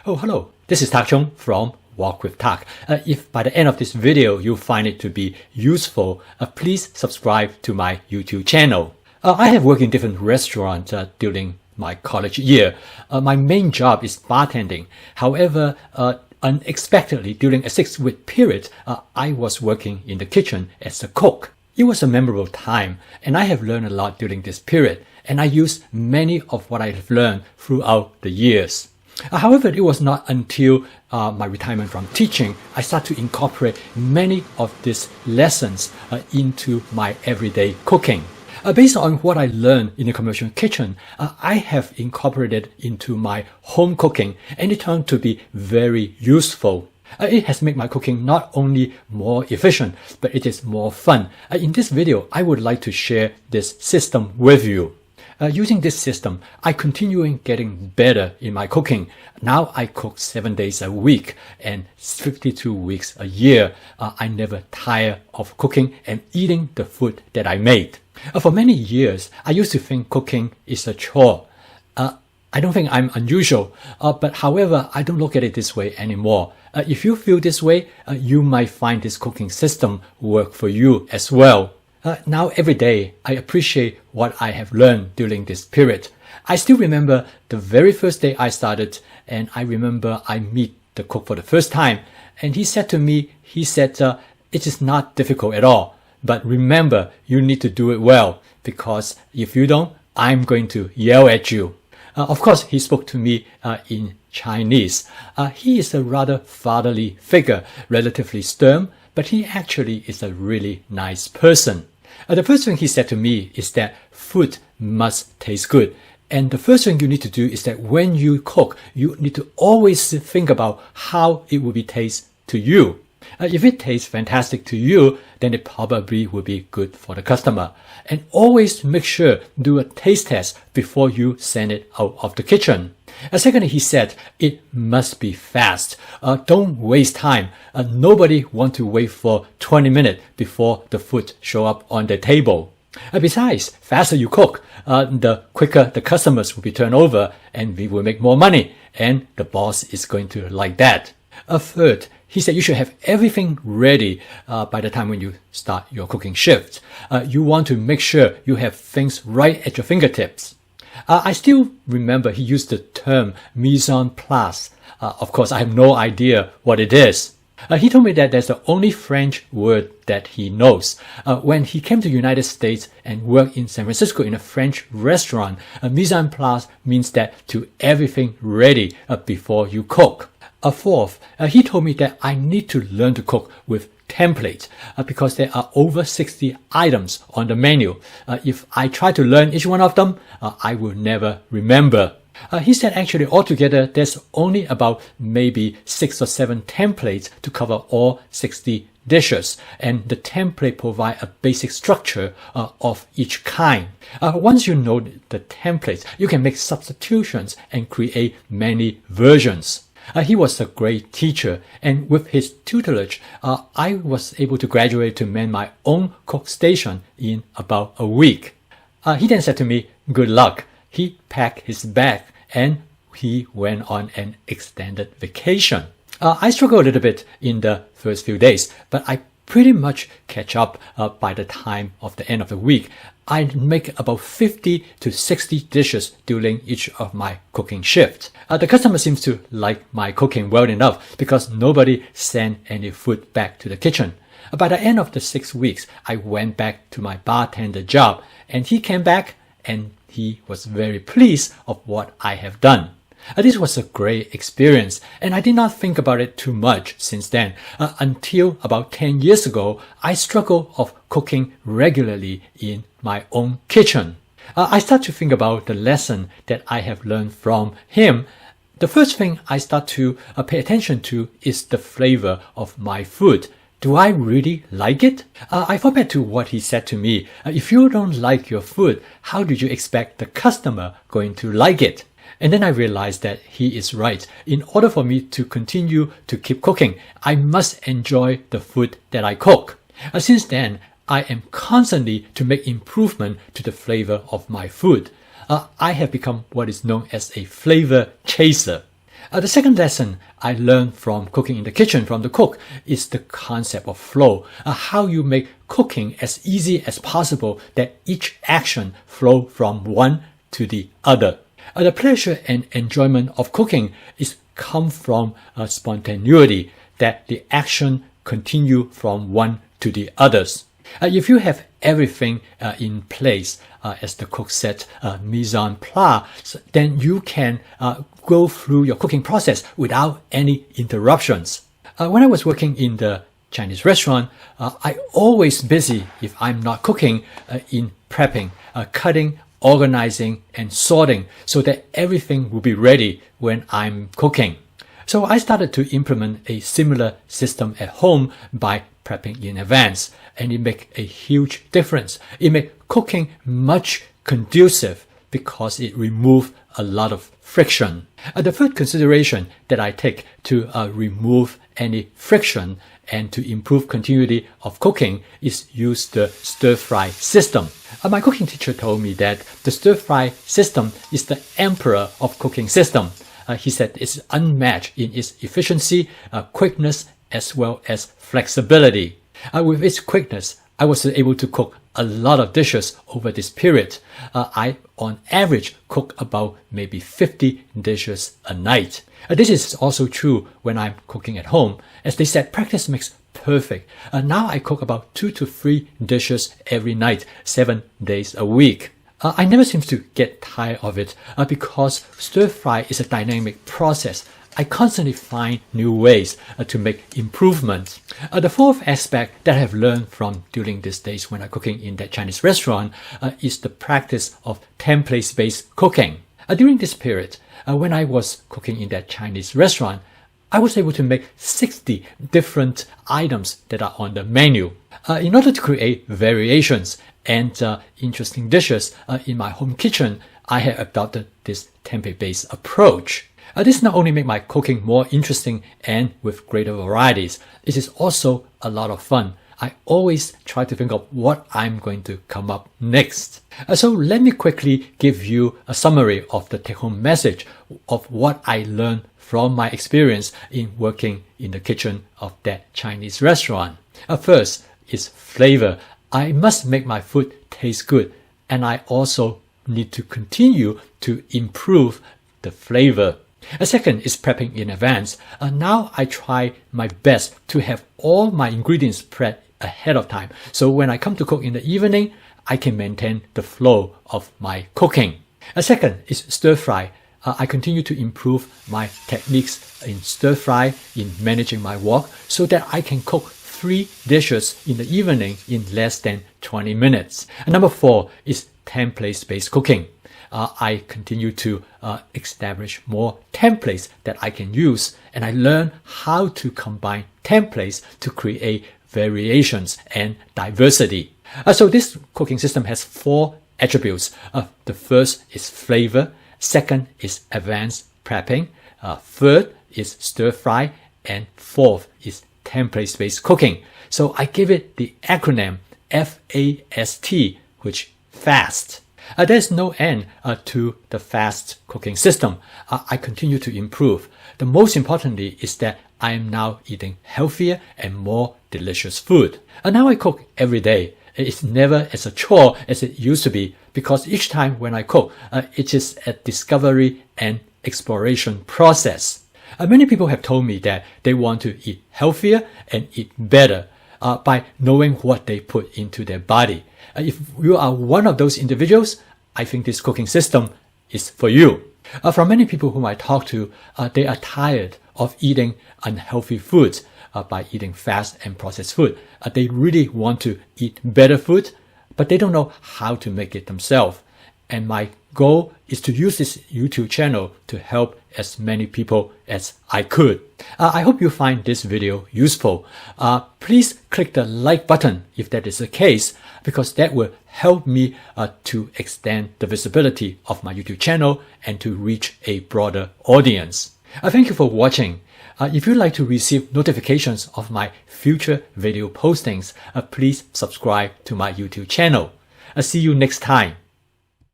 Oh, hello. This is Tak Chung from Walk with Tak. If by the end of this video you find it to be useful, please subscribe to my YouTube channel. I have worked in different restaurants during my college year. My main job is bartending. However, unexpectedly, during a 6-week period, I was working in the kitchen as a cook. It was a memorable time, and I have learned a lot during this period, and I used many of what I have learned throughout the years. However, it was not until my retirement from teaching I started to incorporate many of these lessons into my everyday cooking. Based on what I learned in the commercial kitchen, I have incorporated into my home cooking, and it turned to be very useful. It has made my cooking not only more efficient, but it is more fun. In this video, I would like to share this system with you. Using this system, I continue getting better in my cooking. Now I cook 7 days a week and 52 weeks a year. I never tire of cooking and eating the food that I made. For many years, I used to think cooking is a chore. I don't think I'm unusual, but however, I don't look at it this way anymore. If you feel this way, you might find this cooking system work for you as well. Now every day, I appreciate what I have learned during this period. I still remember the very first day I started, and I remember I meet the cook for the first time, and he said to me, it is not difficult at all, but remember, you need to do it well, because if you don't, I'm going to yell at you. Of course, he spoke to me in Chinese. He is a rather fatherly figure, relatively stern, but he actually is a really nice person. The first thing he said to me is that food must taste good. And the first thing you need to do is that when you cook, you need to always think about how it will be taste to you. If it tastes fantastic to you, then it probably will be good for the customer. And always make sure do a taste test before you send it out of the kitchen. Secondly, he said it must be fast. Don't waste time. Nobody wants to wait for 20 minutes before the food show up on the table. Besides, faster you cook, the quicker the customers will be turned over, and we will make more money, and the boss is going to like that. Third, he said you should have everything ready by the time when you start your cooking shift. You want to make sure you have things right at your fingertips. I still remember he used the term mise en place. Of course, I have no idea what it is. He told me that that's the only French word that he knows. When he came to the United States and worked in San Francisco in a French restaurant, mise en place means that to everything ready before you cook. Fourth, he told me that I need to learn to cook with templates because there are over 60 items on the menu. If I try to learn each one of them, I will never remember. He said actually altogether there's only about maybe 6 or 7 templates to cover all 60 dishes, and the template provide a basic structure of each kind. Once you know the templates, you can make substitutions and create many versions. He was a great teacher, and with his tutelage, I was able to graduate to man my own cook station in about a week. He then said to me, good luck. He packed his bag and he went on an extended vacation. I struggled a little bit in the first few days, but I pretty much catch up by the time of the end of the week. I make about 50 to 60 dishes during each of my cooking shifts. The customer seems to like my cooking well enough because nobody sent any food back to the kitchen. By the end of the 6 weeks, I went back to my bartender job, and he came back and he was very pleased of what I have done. This was a great experience, and I did not think about it too much since then. Until about 10 years ago, I struggled of cooking regularly in my own kitchen. I start to think about the lesson that I have learned from him. The first thing I start to pay attention to is the flavor of my food. Do I really like it? I thought back to what he said to me. If you don't like your food, how do you expect the customer going to like it? And then I realized that he is right. In order for me to continue to keep cooking, I must enjoy the food that I cook. Since then, I am constantly to make improvement to the flavor of my food. I have become what is known as a flavor chaser. The second lesson I learned from cooking in the kitchen from the cook is the concept of flow, how you make cooking as easy as possible, that each action flow from one to the other. The pleasure and enjoyment of cooking is come from spontaneity, that the action continue from one to the others. If you have everything in place, as the cook said, mise en place, then you can go through your cooking process without any interruptions. When I was working in the Chinese restaurant, I always busy if I'm not cooking in prepping, cutting, organizing, and sorting so that everything will be ready when I'm cooking. So I started to implement a similar system at home by prepping in advance, and it makes a huge difference. It makes cooking much conducive because it removes a lot of friction. The third consideration that I take to remove any friction and to improve continuity of cooking is use the stir-fry system. My cooking teacher told me that the stir-fry system is the emperor of cooking system. He said it's unmatched in its efficiency, quickness, as well as flexibility. With its quickness, I was able to cook a lot of dishes over this period. I, on average, cook about maybe 50 dishes a night. This is also true when I'm cooking at home. As they said, practice makes perfect. Now I cook about 2 to 3 dishes every night, 7 days a week. I never seem to get tired of it because stir-fry is a dynamic process. I constantly find new ways to make improvements. The fourth aspect that I have learned from during these days when I'm cooking in that Chinese restaurant is the practice of template-based cooking. During this period, when I was cooking in that Chinese restaurant, I was able to make 60 different items that are on the menu. In order to create variations and interesting dishes in my home kitchen, I have adopted this template-based approach. This not only makes my cooking more interesting and with greater varieties, it is also a lot of fun. I always try to think of what I'm going to come up next. So let me quickly give you a summary of the take-home message of what I learned from my experience in working in the kitchen of that Chinese restaurant. First is flavor. I must make my food taste good, and I also need to continue to improve the flavor. Second is prepping in advance. Now I try my best to have all my ingredients prepped ahead of time. So when I come to cook in the evening, I can maintain the flow of my cooking. Second is stir fry. I continue to improve my techniques in stir fry, in managing my wok, so that I can cook 3 dishes in the evening in less than 20 minutes. Number 4 is template-based cooking. I continue to establish more templates that I can use, and I learn how to combine templates to create variations and diversity. So this cooking system has 4 attributes. The first is flavor. Second is advanced prepping. Third is stir fry. And fourth is template-based cooking. So I give it the acronym FAST, which fast. There's no end to the fast cooking system. I continue to improve. The most importantly is that I am now eating healthier and more delicious food. Now I cook every day. It's never as a chore as it used to be, because each time when I cook, it is a discovery and exploration process. Many people have told me that they want to eat healthier and eat better by knowing what they put into their body. If you are one of those individuals, I think this cooking system is for you. From many people whom I talk to, they are tired of eating unhealthy foods by eating fast and processed food. They really want to eat better food, but they don't know how to make it themselves. And my goal is to use this YouTube channel to help as many people as I could. I hope you find this video useful. Please click the like button if that is the case, because that will help me to extend the visibility of my YouTube channel and to reach a broader audience. Thank you for watching. If you'd like to receive notifications of my future video postings, please subscribe to my YouTube channel. See you next time.